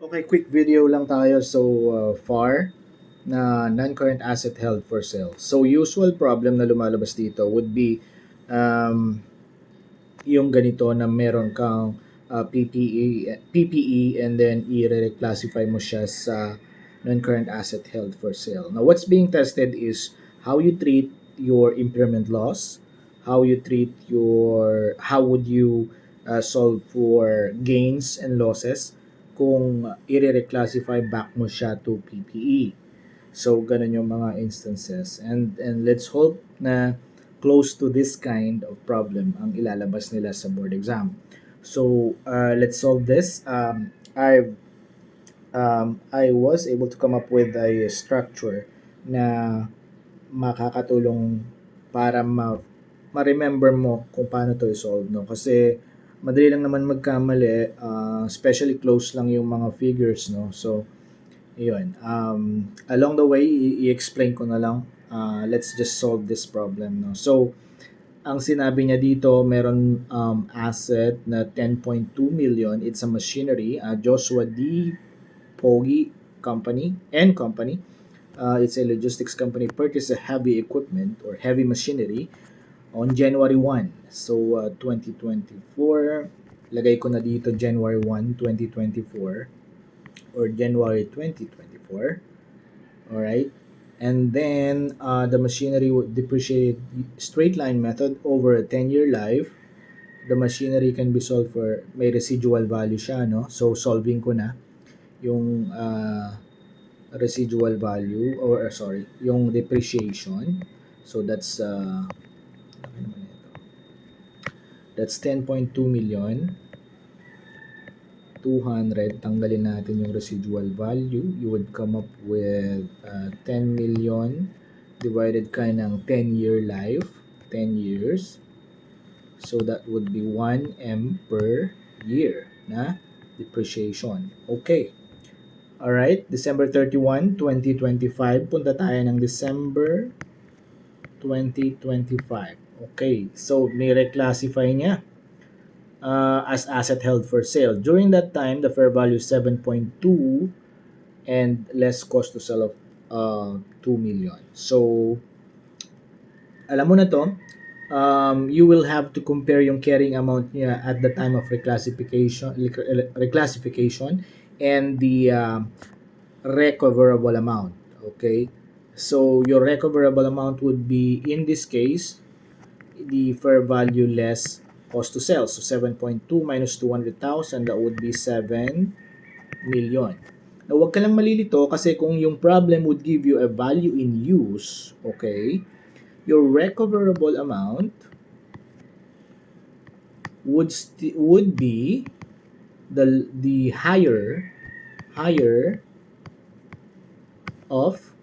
Okay, quick video lang tayo far na non-current asset held for sale. So usual problem na lumalabas dito would be um, yung ganito na meron kang PPE and then i-reclassify mo siya sa non-current asset held for sale. Now what's being tested is how you treat your impairment loss, how would you solve for gains and losses kung i-reclassify back mo siya to PPE. So, ganun yung mga instances. And let's hope na close to this kind of problem ang ilalabas nila sa board exam. So, let's solve this. I was able to come up with a structure na makakatulong para ma-remember mo kung paano to i-solve, no? Kasi madali lang naman magkamali, especially close lang yung mga figures, no? So, yun. Along the way, i-explain ko na lang. Let's just solve this problem, no? So, ang sinabi niya dito, meron asset na 10.2 million. It's a machinery. Joshua D. Pogi Company. It's a logistics company. Purchased a heavy equipment or heavy machinery on January 1. So, 2024. Lagay ko na dito January 1, 2024 or January 2024. All right. And then the machinery would depreciate straight line method over a 10-year life. The machinery can be sold for may residual value siya, no? So solving ko na yung residual value or sorry, yung depreciation. So ano naman ito? That's 10.2 million. 200, tanggalin natin yung residual value, you would come up with 10 million divided ka ng 10-year life, 10 years. So that would be 1 M per year na depreciation. Okay. Alright, December 31, 2025. Punta tayo ng December 2025. Okay, so ni-reclassify niya as asset held for sale. During that time, the fair value is 7.2 and less cost to sell of 2 million. So, alam mo na to, you will have to compare yung carrying amount niya at the time of reclassification and the recoverable amount. Okay? So, your recoverable amount would be, in this case, the fair value less cost to sell. So 7.2 minus 200,000, that would be 7 million. Now, huwag ka lang malilito kasi kung yung problem would give you a value in use, okay, your recoverable amount would be the higher of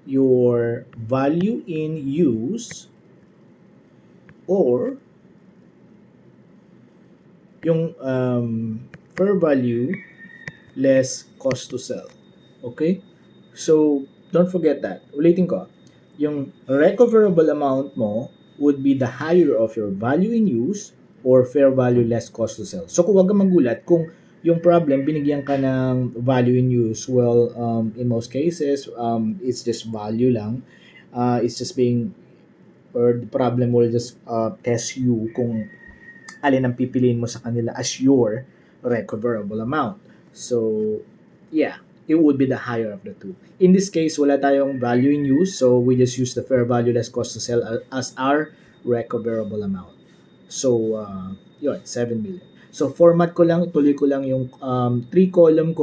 your value in use or yung fair value less cost to sell. Okay? So, don't forget that. Ulitin ko. Yung recoverable amount mo would be the higher of your value in use or fair value less cost to sell. So, kung wag kang magulat, kung yung problem, binigyan ka ng value in use, well, in most cases, it's just value lang. It's just being, or the problem will just test you kung alin ang pipiliin mo sa kanila as your recoverable amount. So, yeah, it would be the higher of the two. In this case, wala tayong value in use, so we just use the fair value less cost to sell as our recoverable amount. So, yun, 7 million. So, format ko lang, tuloy ko lang yung 3-column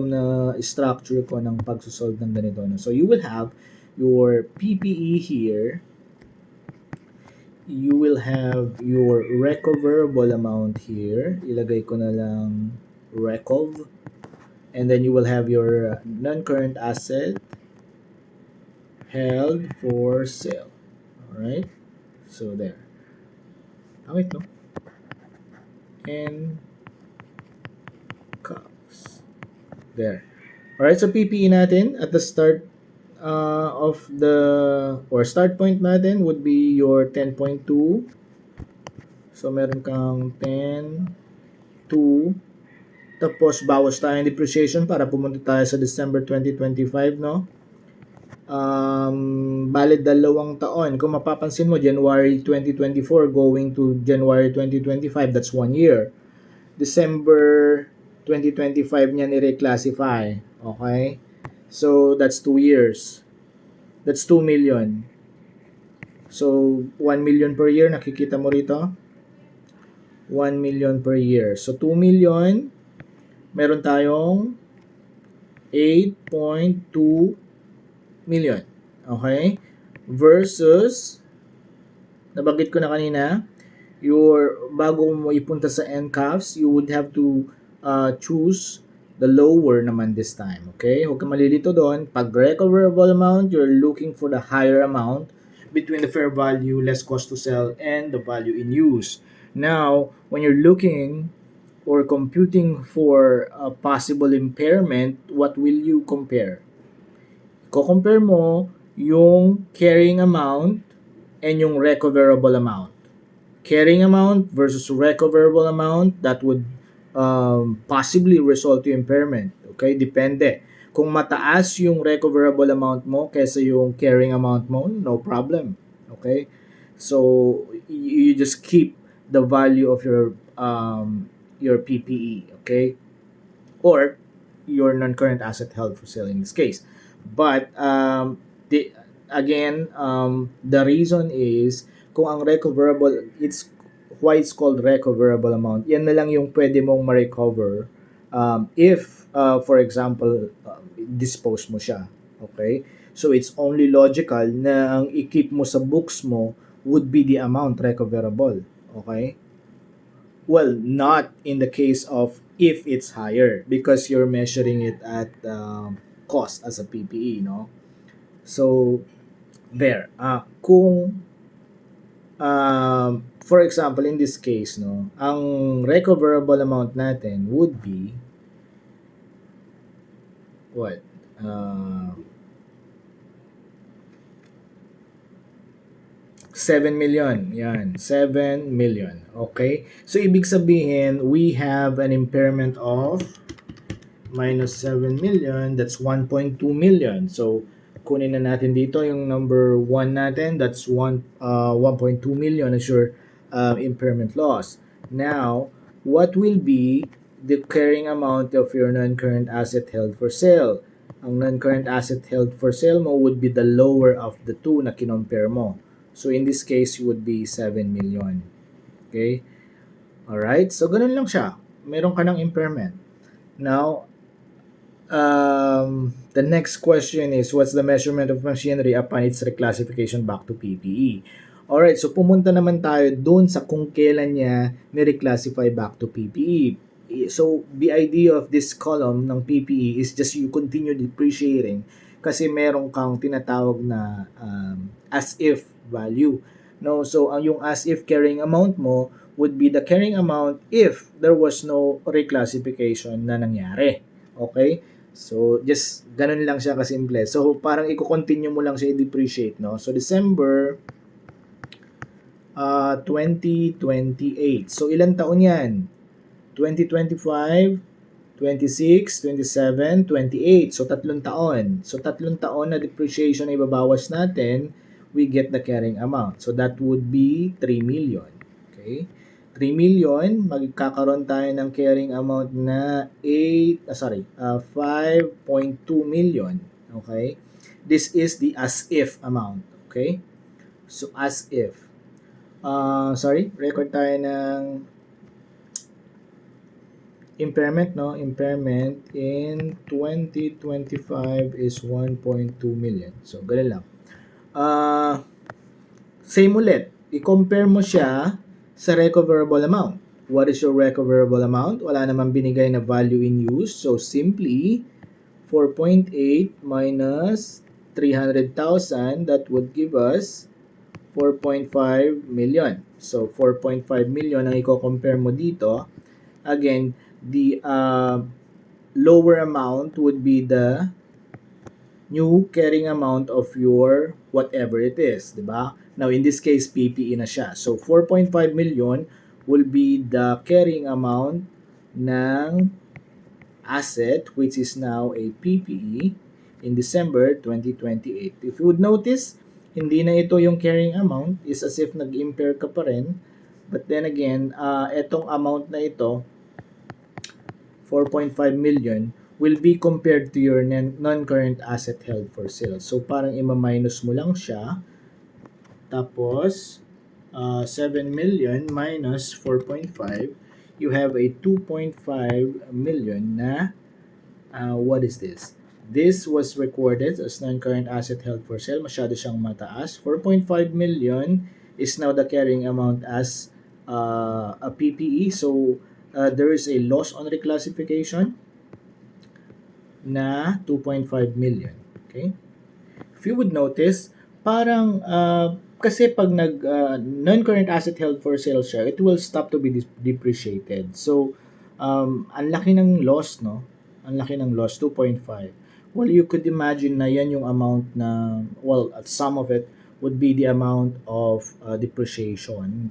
na structure ko ng pagsusolve ng ganito. No? So, you will have your PPE here, you will have your recoverable amount here. Ilagay ko na lang recov. And then you will have your non-current asset held for sale. Alright? So there. Pangit, no? And cuffs. There. Alright, so PPE natin at the start of the, or start point natin would be your 10.2. So meron kang 10, 2, Tapos, bawas tayo ng depreciation para pumunta tayo sa December 2025, no? Bale 2 taon. Kung mapapansin mo, January 2024 going to January 2025, that's 1 year. December 2025 niya ni-reclassify. Okay? So, that's 2 years. That's 2 million. So, 1 million per year, nakikita mo rito? 1 million per year. So, 2 million, meron tayong 8.2 million. Okay? Versus, nabanggit ko na kanina, bago mo ipunta sa NCAFs, you would have to choose the lower naman this time. Okay? Huwag ka malilito doon. Pag recoverable amount, you're looking for the higher amount between the fair value, less cost to sell, and the value in use. Now, when you're looking or computing for a possible impairment, what will you compare? Ko-compare mo yung carrying amount and yung recoverable amount. Carrying amount versus recoverable amount, that would possibly result to impairment. Okay? Depende. Kung mataas yung recoverable amount mo kaysa yung carrying amount mo, no problem. Okay? So, you just keep the value of your PPE. Okay? Or your non-current asset held for sale in this case. But, the reason is, kung ang recoverable, why it's called recoverable amount, yan na lang yung pwede mong ma-recover if, for example, dispose mo siya. Okay? So, it's only logical na ang i-keep mo sa books mo would be the amount recoverable. Okay? Well, not in the case of if it's higher because you're measuring it at cost as a PPE, no? So, there. Kung for example, in this case, no, ang recoverable amount natin would be what? 7 million. Yan, 7 million. Okay? So, ibig sabihin, we have an impairment of minus 7 million. That's 1.2 million. So, kunin na natin dito yung number 1 natin. That's 1.2 million as your impairment loss. Now, what will be the carrying amount of your non-current asset held for sale? Ang non-current asset held for sale mo would be the lower of the two na kinompare mo. So, in this case, you would be 7 million. Okay? Alright? So, ganun lang siya. Meron ka ng impairment. Now, the next question is, what's the measurement of machinery upon its reclassification back to PPE? Alright, so pumunta naman tayo dun sa kung kailan niya ni-reclassify back to PPE. So, the idea of this column ng PPE is just you continue depreciating kasi meron kang tinatawag na as if value. No, so ang yung as if carrying amount mo would be the carrying amount if there was no reclassification na nangyari. Okay? So, just ganun lang siya kasimple. So, parang i-continue mo lang siya i-depreciate, no? So, December 2028. So, ilang taon yan? 2025, 26, 27, 28. So, 3 taon. So, 3 taon na depreciation na ibabawas natin, we get the carrying amount. So, that would be 3 million. Okay? 3 million, magkakaroon tayo ng carrying amount na 5.2 million. Okay? This is the as if amount. Okay? So, as if. Record tayo ng impairment, no? Impairment in 2025 is 1.2 million. So, ganun lang. Same ulit. I-compare mo siya sa recoverable amount. What is your recoverable amount? Wala namang binigay na value in use. So, simply, 4.8 minus 300,000, that would give us 4.5 million. So, 4.5 million ang i-compare mo dito. Again, the lower amount would be the new carrying amount of your whatever it is, di ba? Now, in this case, PPE na siya. So, 4.5 million will be the carrying amount ng asset, which is now a PPE, in December 2028. If you would notice, hindi na ito yung carrying amount. Is as if nag-impair ka pa rin. But then again, etong amount na ito, 4.5 million, will be compared to your non-current asset held for sale. So, parang ima-minus mo lang siya. Tapos, 7 million minus 4.5, you have a 2.5 million na, what is this? This was recorded as non-current asset held for sale. Masyado siyang mataas. 4.5 million is now the carrying amount as a PPE. So, there is a loss on reclassification na 2.5 million. Okay? If you would notice, parang kasi pag non-current asset held for sale siya, it will stop to be depreciated. So, ang laki ng loss, no? Ang laki ng loss, 2.5. Well, you could imagine na yan yung amount na, well, some of it would be the amount of depreciation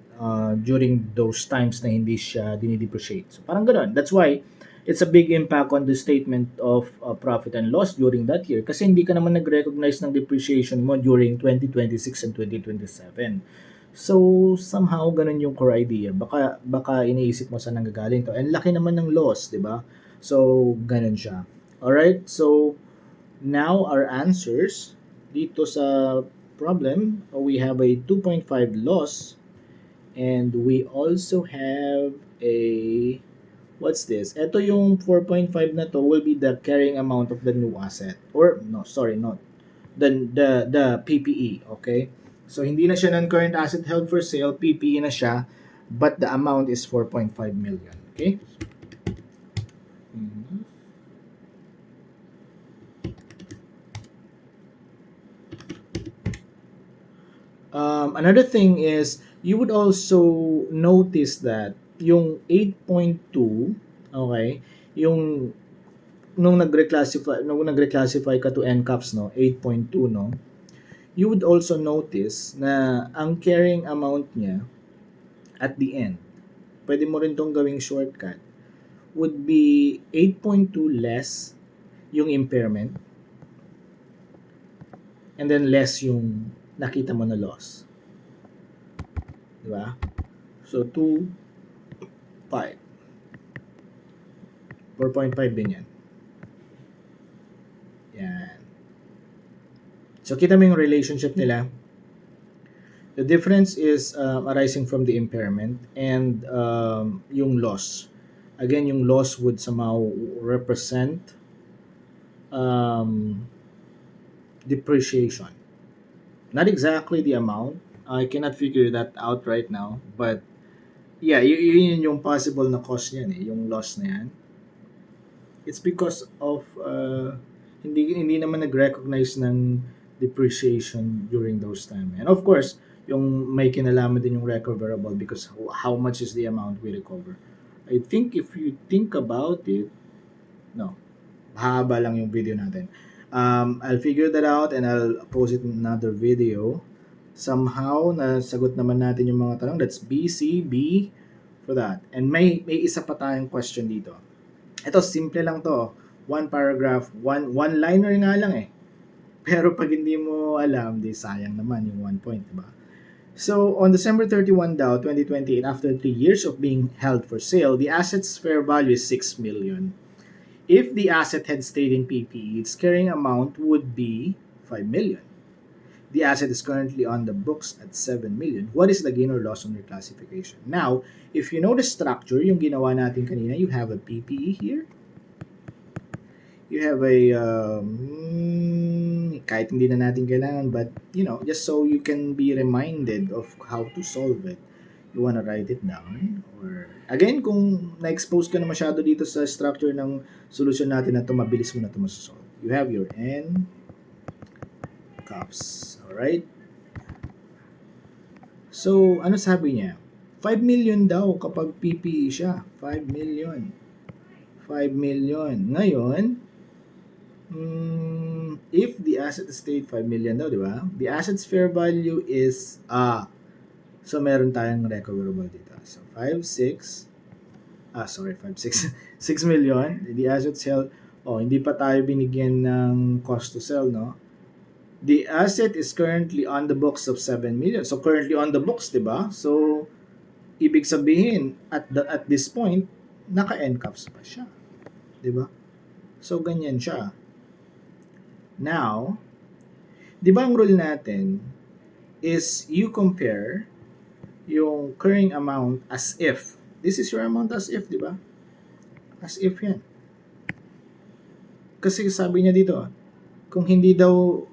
during those times na hindi siya dinidepreciate. So, parang gano'n. That's why, it's a big impact on the statement of profit and loss during that year kasi hindi ka naman nag-recognize ng depreciation mo during 2026 and 2027. So, somehow, ganun yung core idea. Baka iniisip mo saan nanggagaling to. And laki naman ng loss, di ba? So, ganun siya. Alright, so, now our answers dito sa problem, we have a 2.5 loss and we also have a, what's this? Ito yung 4.5 na to will be the carrying amount of the new asset. Or, no, sorry, not. The PPE, okay? So, hindi na siya non-current asset held for sale, PPE na siya, but the amount is 4.5 million, okay? Another thing is, you would also notice that yung 8.2, okay, yung nung nag-reclassify ka to NCAPS, no, 8.2, no, you would also notice na ang carrying amount niya at the end, pwede mo rin tong gawing shortcut, would be 8.2 less yung impairment and then less yung nakita mo na loss. Diba? So, 2, 5. 4.5 din yan. Yan. So, kita mo yung relationship nila. The difference is arising from the impairment and yung loss. Again, yung loss would somehow represent depreciation. Not exactly the amount. I cannot figure that out right now. But, yeah, yun yung possible na cost niyan eh, yung loss na yan. It's because of hindi naman nag-recognize ng depreciation during those time. And of course, yung may kinalaman din yung recoverable because how much is the amount we recover. I think if you think about it, no, haba lang yung video natin. I'll figure that out and I'll post it in another video. Somehow, nasagot naman natin yung mga tanong. That's B, C, B for that. And may isa pa tayong question dito. Ito, simple lang to. One paragraph, one-liner nga lang eh. Pero pag hindi mo alam, di sayang naman yung 1 point, diba? So, on December 31 daw, 2028, after 3 years of being held for sale, the asset's fair value is 6 million. If the asset had stayed in PPE, its carrying amount would be 5 million. The asset is currently on the books at 7 million. What is the gain or loss on reclassification? Now, if you know the structure, yung ginawa natin kanina, you have a PPE here. You have a, kahit hindi na natin kailangan, but, you know, just so you can be reminded of how to solve it. You wanna write it down? Or, again, kung na-expose ka na masyado dito sa structure ng solution natin na ito, mabilis mo na ito masasolve. You have your N, cups. Alright? So, ano sabi niya? 5 million daw kapag PPE siya. 5 million. 5 million. Ngayon, if the asset stayed 5 million daw, di ba? The asset's fair value is, so meron tayong recoverable dito. So, 5, 6, sorry, 5, 6, 6 million. The assets held, hindi pa tayo binigyan ng cost to sell, no? The asset is currently on the books of 7 million. So, currently on the books, di ba? So, ibig sabihin, at this point, naka-NCAPS pa siya. Di ba? So, ganyan siya. Now, di ba ang rule natin is you compare yung current amount as if. This is your amount as if, di ba? As if yan. Kasi sabi niya dito, kung hindi daw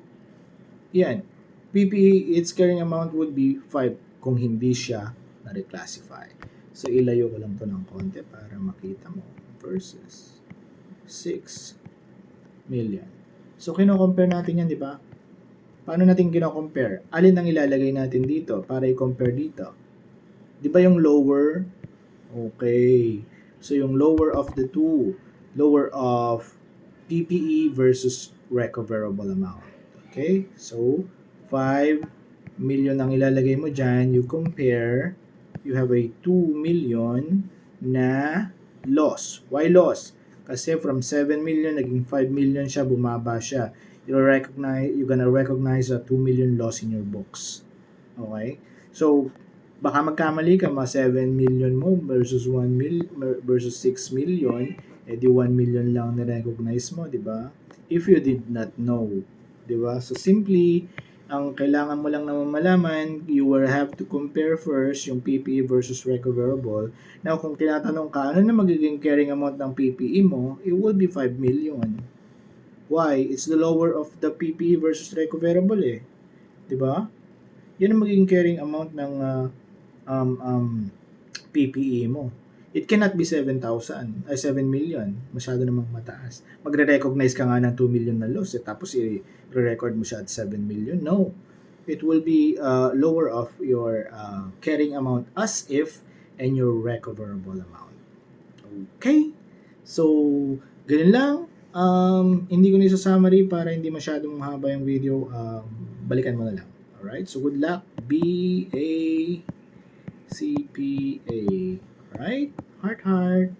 yan, PPE, its carrying amount would be 5 kung hindi siya na-reclassify. So, ilayo ko lang to ng konti para makita mo versus 6 million. So, kino-compare natin yan, di ba? Paano natin kino-compare? Alin ang ilalagay natin dito para i-compare dito? Di ba yung lower? Okay. So, yung lower of the two, lower of PPE versus recoverable amount. Okay? So, 5 million ang ilalagay mo dyan. You compare, you have a 2 million na loss. Why loss? Kasi from 7 million, naging 5 million siya, bumaba siya. You're gonna recognize a 2 million loss in your books. Okay? So, baka magkamali ka, 7 million mo versus 1 million versus 6 million, di 1 million lang na-recognize mo, di ba? If you did not know, di ba? So simply, ang kailangan mo lang naman malaman, you will have to compare first yung PPE versus recoverable. Now, kung tinatanong ka, ano na magiging carrying amount ng PPE mo, it will be 5 million. Why? It's the lower of the PPE versus recoverable eh. Di ba? Yan ang magiging carrying amount ng PPE mo. It cannot be 7,000, 7 million. Masyado namang mataas. Magre-recognize ka nga ng 2 million na loss, tapos i-record mo siya at 7 million. No. It will be lower of your carrying amount as if and your recoverable amount. Okay? So, ganun lang. Hindi ko na isa-summary para hindi masyadong mahaba yung video. Balikan mo na lang. Alright? So, good luck. BA CPA. Alright? Heart, heart.